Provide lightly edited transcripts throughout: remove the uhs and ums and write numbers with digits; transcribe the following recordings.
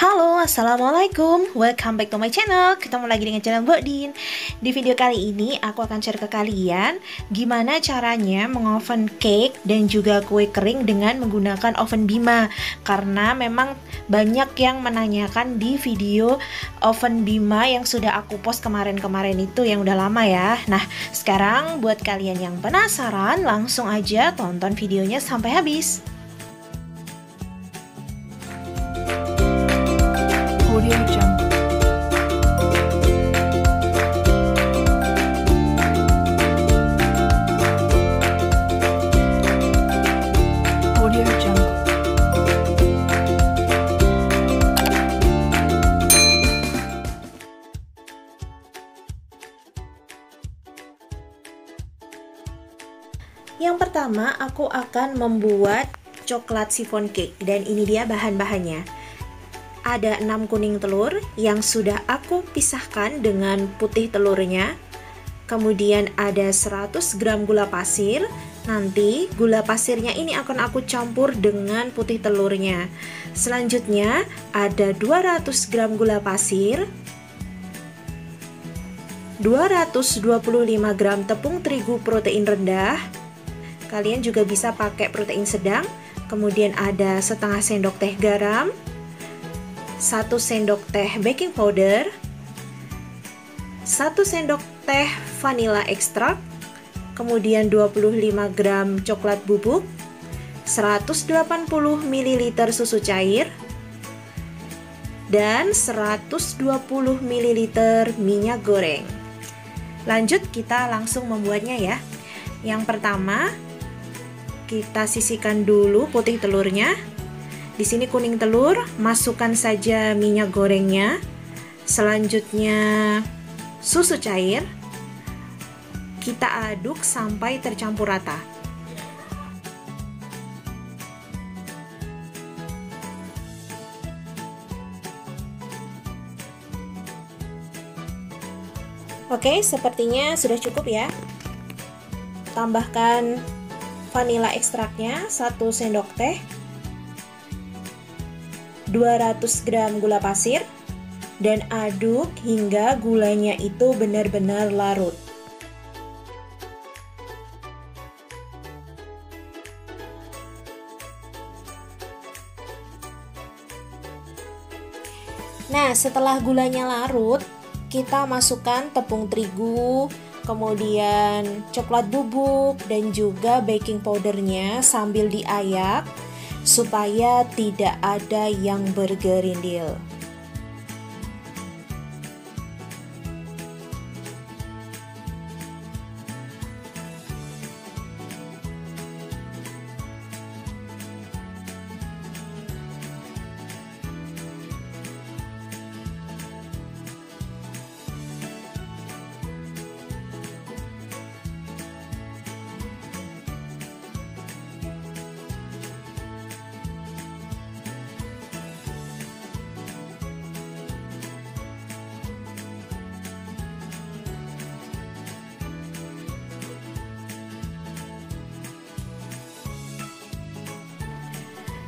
Halo, assalamualaikum. Welcome back to my channel. Ketemu lagi dengan channel Mbok Din. Di video kali ini aku akan share ke kalian gimana caranya mengoven cake dan juga kue kering dengan menggunakan oven Bima. Karena memang banyak yang menanyakan di video oven Bima yang sudah aku post kemarin-kemarin itu, yang udah lama ya. Nah, sekarang buat kalian yang penasaran, langsung aja tonton videonya sampai habis. Audio Jungle. Audio Jungle. Yang pertama, aku akan membuat coklat chiffon cake dan ini dia bahan-bahannya. Ada 6 kuning telur yang sudah aku pisahkan dengan putih telurnya. Kemudian ada 100 gram gula pasir. Nanti gula pasirnya ini akan aku campur dengan putih telurnya. Selanjutnya ada 200 gram gula pasir, 225 gram tepung terigu protein rendah. Kalian juga bisa pakai protein sedang. Kemudian ada setengah sendok teh garam, 1 sendok teh baking powder, 1 sendok teh vanilla ekstrak, kemudian 25 gram coklat bubuk, 180 ml susu cair, dan 120 ml minyak goreng. Lanjut, kita langsung membuatnya ya. Yang pertama, kita sisihkan dulu putih telurnya. Di sini kuning telur, masukkan saja minyak gorengnya. Selanjutnya susu cair. Kita aduk sampai tercampur rata. Oke, sepertinya sudah cukup ya. Tambahkan vanilla ekstraknya 1 sendok teh, 200 gram gula pasir, dan aduk hingga gulanya itu benar-benar larut. Nah, setelah gulanya larut, kita masukkan tepung terigu, kemudian coklat bubuk, dan juga baking powdernya sambil diayak supaya tidak ada yang bergerindil.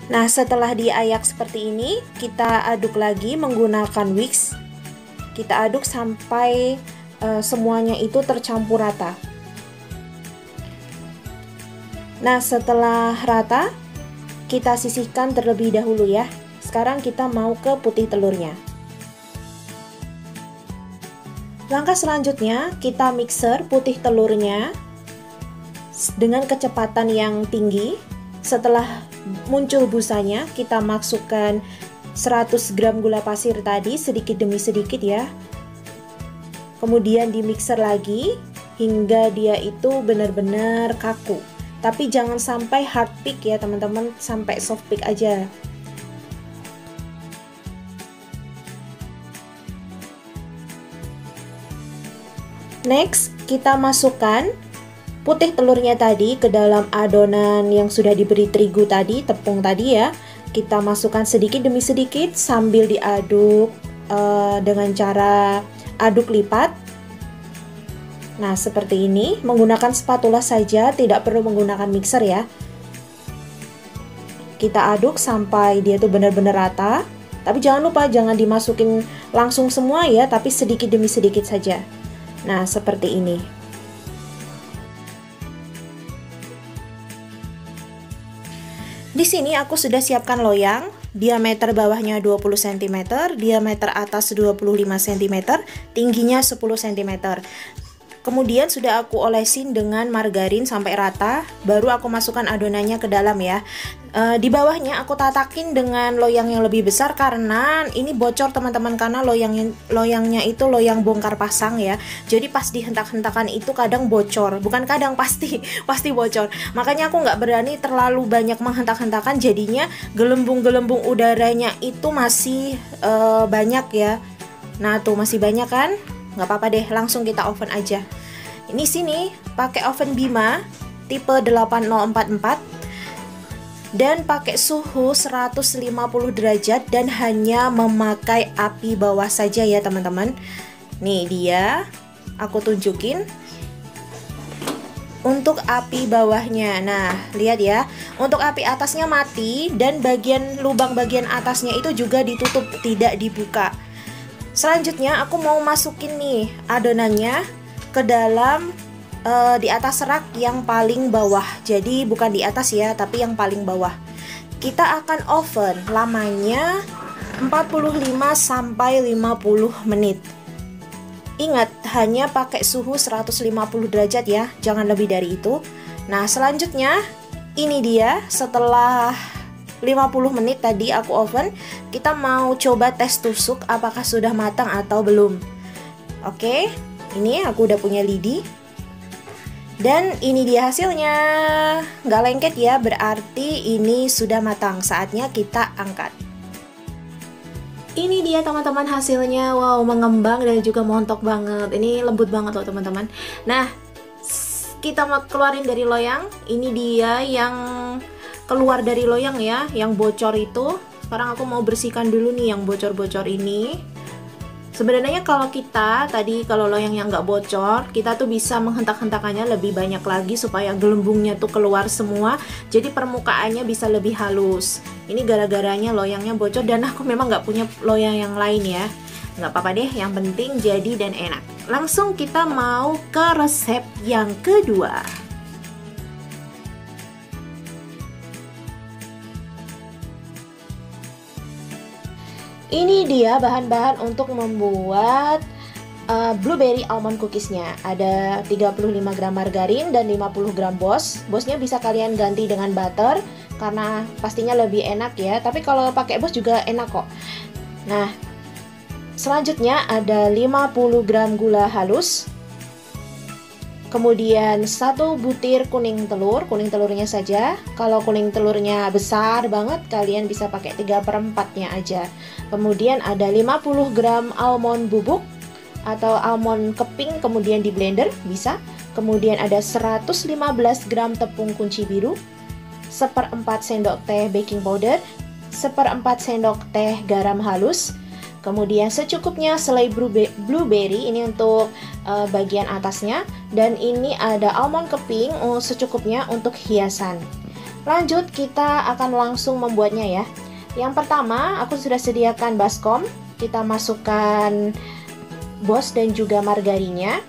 Nah, setelah diayak seperti ini, kita aduk lagi menggunakan whisk. Kita aduk sampai semuanya itu tercampur rata. Nah, setelah rata, kita sisihkan terlebih dahulu ya. Sekarang kita mau ke putih telurnya. Langkah selanjutnya, kita mixer putih telurnya dengan kecepatan yang tinggi. Setelah muncul busanya, kita masukkan 100 gram gula pasir tadi sedikit demi sedikit ya. Kemudian di mixer lagi hingga dia itu benar-benar kaku. Tapi jangan sampai hard pick ya teman-teman, sampai soft pick aja. Next, kita masukkan putih telurnya tadi ke dalam adonan yang sudah diberi terigu tadi, tepung tadi ya. Kita masukkan sedikit demi sedikit sambil diaduk dengan cara aduk lipat. Nah, seperti ini, menggunakan spatula saja, tidak perlu menggunakan mixer ya. Kita aduk sampai dia tuh benar-benar rata. Tapi jangan lupa jangan dimasukin langsung semua ya, tapi sedikit demi sedikit saja. Nah, seperti ini. Di sini aku sudah siapkan loyang, diameter bawahnya 20 cm, diameter atas 25 cm, tingginya 10 cm. Kemudian sudah aku olesin dengan margarin sampai rata, baru aku masukkan adonannya ke dalam ya. Di bawahnya aku tatakin dengan loyang yang lebih besar karena ini bocor teman-teman, karena loyangnya itu loyang bongkar pasang ya. Jadi pas dihentak-hentakan itu kadang bocor, bukan kadang, pasti bocor. Makanya aku nggak berani terlalu banyak menghentak-hentakan, jadinya gelembung-gelembung udaranya itu masih banyak ya. Nah tuh masih banyak kan? Nggak apa-apa deh, langsung kita oven aja. Ini sini pakai oven Bima tipe 8044 dan pakai suhu 150 derajat dan hanya memakai api bawah saja ya teman-teman. Nih dia, aku tunjukin untuk api bawahnya. Nah lihat ya, untuk api atasnya mati dan lubang bagian atasnya itu juga ditutup, tidak dibuka. Selanjutnya aku mau masukin nih adonannya ke dalam di atas rak yang paling bawah. Jadi bukan di atas ya, tapi yang paling bawah. Kita akan oven lamanya 45 sampai 50 menit. Ingat, hanya pakai suhu 150 derajat ya, jangan lebih dari itu. Nah, selanjutnya ini dia setelah 50 menit tadi aku oven, kita mau coba tes tusuk apakah sudah matang atau belum. Oke, ini aku udah punya lidi. Dan ini dia hasilnya, nggak lengket ya, berarti ini sudah matang. Saatnya kita angkat. Ini dia teman-teman hasilnya, wow mengembang dan juga montok banget. Ini lembut banget loh teman-teman. Nah, kita mau keluarin dari loyang. Ini dia yang keluar dari loyang ya, yang bocor itu. Sekarang aku mau bersihkan dulu nih yang bocor-bocor ini. Sebenarnya kalau loyang yang nggak bocor, kita tuh bisa menghentak-hentakannya lebih banyak lagi supaya gelembungnya tuh keluar semua, jadi permukaannya bisa lebih halus. Ini gara-garanya loyangnya bocor dan aku memang nggak punya loyang yang lain ya. Nggak apa-apa deh, yang penting jadi dan enak. Langsung kita mau ke resep yang kedua. Ini dia bahan-bahan untuk membuat blueberry almond cookiesnya. Ada 35 gram margarin dan 50 gram bos. Bosnya bisa kalian ganti dengan butter karena pastinya lebih enak ya. Tapi kalau pakai bos juga enak kok. Nah, selanjutnya ada 50 gram gula halus. Kemudian 1 butir kuning telurnya saja. Kalau kuning telurnya besar banget, kalian bisa pakai 3/4-nya aja. Kemudian ada 50 gram almond bubuk atau almond keping, kemudian di blender bisa. Kemudian ada 115 gram tepung kunci biru, 1/4 sendok teh baking powder, 1/4 sendok teh garam halus. Kemudian secukupnya selai blueberry, ini untuk bagian atasnya. Dan ini ada almond keping secukupnya untuk hiasan. Lanjut, kita akan langsung membuatnya ya. Yang pertama, aku sudah sediakan baskom. Kita masukkan bos dan juga margarinnya.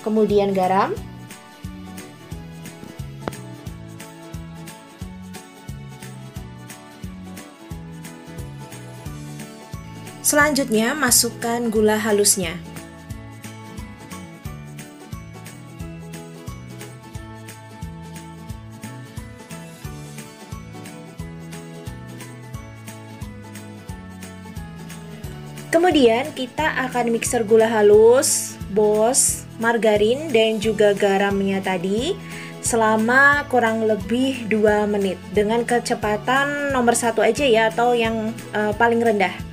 Kemudian garam. Selanjutnya, masukkan gula halusnya. Kemudian kita akan mixer gula halus, bos, margarin, dan juga garamnya tadi selama kurang lebih 2 menit dengan kecepatan nomor 1 aja ya, atau yang paling rendah.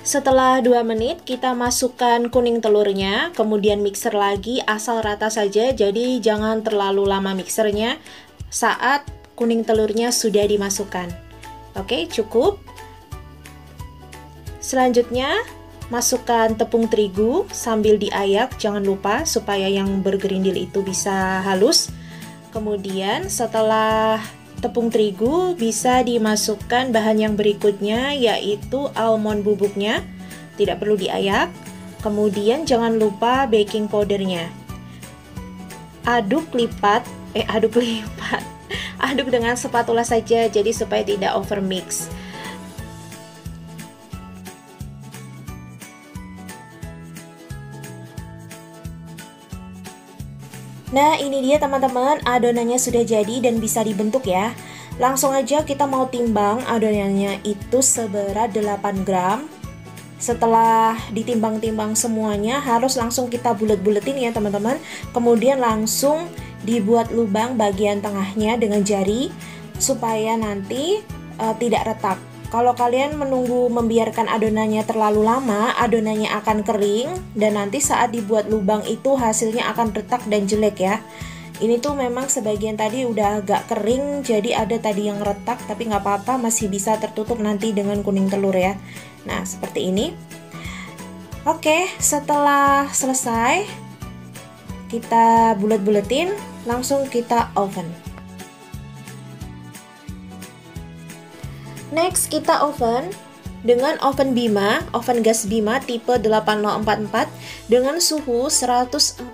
Setelah 2 menit kita masukkan kuning telurnya, kemudian mixer lagi asal rata saja, jadi jangan terlalu lama mixernya saat kuning telurnya sudah dimasukkan. Oke, cukup. Selanjutnya masukkan tepung terigu sambil diayak, jangan lupa supaya yang bergerindil itu bisa halus. Kemudian setelah tepung terigu bisa dimasukkan bahan yang berikutnya, yaitu almond bubuknya, tidak perlu diayak. Kemudian jangan lupa baking powdernya. Aduk dengan spatula saja, jadi supaya tidak over mix. Nah, ini dia teman-teman, adonannya sudah jadi dan bisa dibentuk ya. Langsung aja kita mau timbang adonannya itu seberat 8 gram. Setelah ditimbang-timbang semuanya, harus langsung kita bulet-buletin ya teman-teman. Kemudian langsung dibuat lubang bagian tengahnya dengan jari supaya nanti tidak retak. Kalau kalian menunggu membiarkan adonannya terlalu lama, adonannya akan kering dan nanti saat dibuat lubang itu hasilnya akan retak dan jelek ya. Ini tuh memang sebagian tadi udah agak kering, jadi ada tadi yang retak, tapi nggak apa-apa, masih bisa tertutup nanti dengan kuning telur ya. Nah, seperti ini. Oke, setelah selesai kita bulet-buletin, langsung kita oven. Next, kita oven dengan oven Bima, oven gas Bima tipe 8044 dengan suhu 140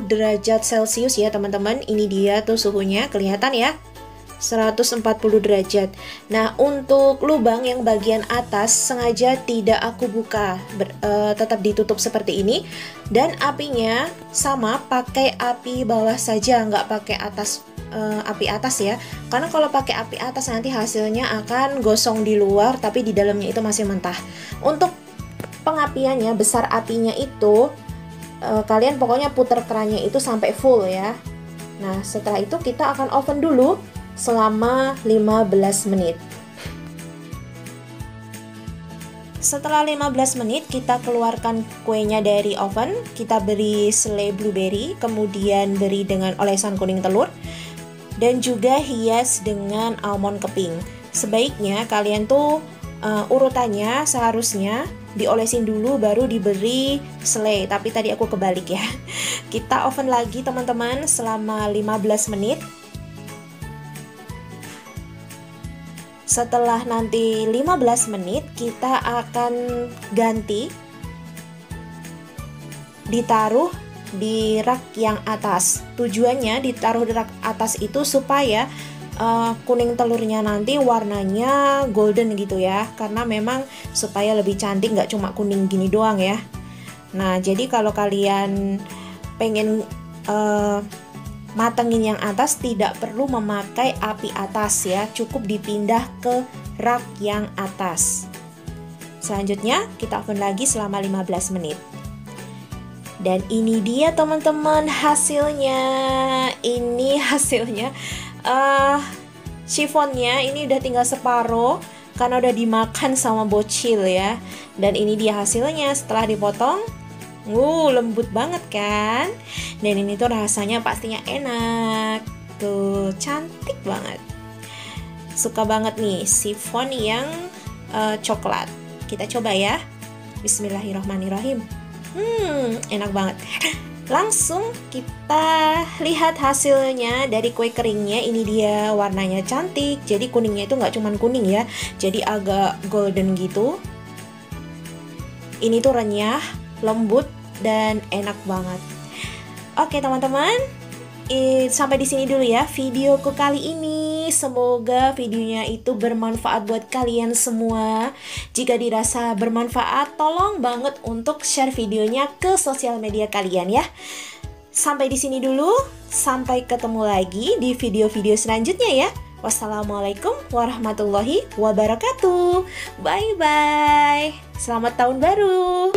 derajat Celcius ya teman-teman. Ini dia tuh suhunya, kelihatan ya, 140 derajat. Nah, untuk lubang yang bagian atas sengaja tidak aku buka, tetap ditutup seperti ini. Dan apinya sama, pakai api bawah saja, nggak pakai api atas ya, karena kalau pakai api atas nanti hasilnya akan gosong di luar tapi di dalamnya itu masih mentah. Untuk pengapiannya, besar apinya itu kalian pokoknya puter kerannya itu sampai full ya. Nah, setelah itu kita akan oven dulu selama 15 menit. Setelah 15 menit kita keluarkan kuenya dari oven, kita beri selai blueberry, kemudian beri dengan olesan kuning telur, dan juga hias dengan almond keping. Sebaiknya kalian tuh urutannya seharusnya diolesin dulu baru diberi selai, tapi tadi aku kebalik ya. Kita oven lagi teman-teman selama 15 menit. Setelah nanti 15 menit kita akan ganti, ditaruh di rak yang atas. Tujuannya ditaruh di rak atas itu supaya kuning telurnya nanti warnanya golden gitu ya, karena memang supaya lebih cantik, nggak cuma kuning gini doang ya. Nah, jadi kalau kalian pengen matengin yang atas, tidak perlu memakai api atas ya, cukup dipindah ke rak yang atas. Selanjutnya kita oven lagi selama 15 menit. Dan ini dia teman-teman hasilnya. Ini hasilnya. Chiffonnya ini udah tinggal separuh karena udah dimakan sama bocil ya. Dan ini dia hasilnya setelah dipotong. Lembut banget kan? Dan ini tuh rasanya pastinya enak. Tuh, cantik banget. Suka banget nih chiffon yang coklat. Kita coba ya. Bismillahirrahmanirrahim. Enak banget. Langsung kita lihat hasilnya dari kue keringnya. Ini dia, warnanya cantik. Jadi kuningnya itu nggak cuman kuning ya, jadi agak golden gitu. Ini tuh renyah, lembut, dan enak banget. Oke teman-teman, sampai di sini dulu ya videoku kali ini. Semoga videonya itu bermanfaat buat kalian semua. Jika dirasa bermanfaat, tolong banget untuk share videonya ke sosial media kalian ya. Sampai di sini dulu. Sampai ketemu lagi di video-video selanjutnya ya. Wassalamualaikum warahmatullahi wabarakatuh. Bye bye. Selamat tahun baru.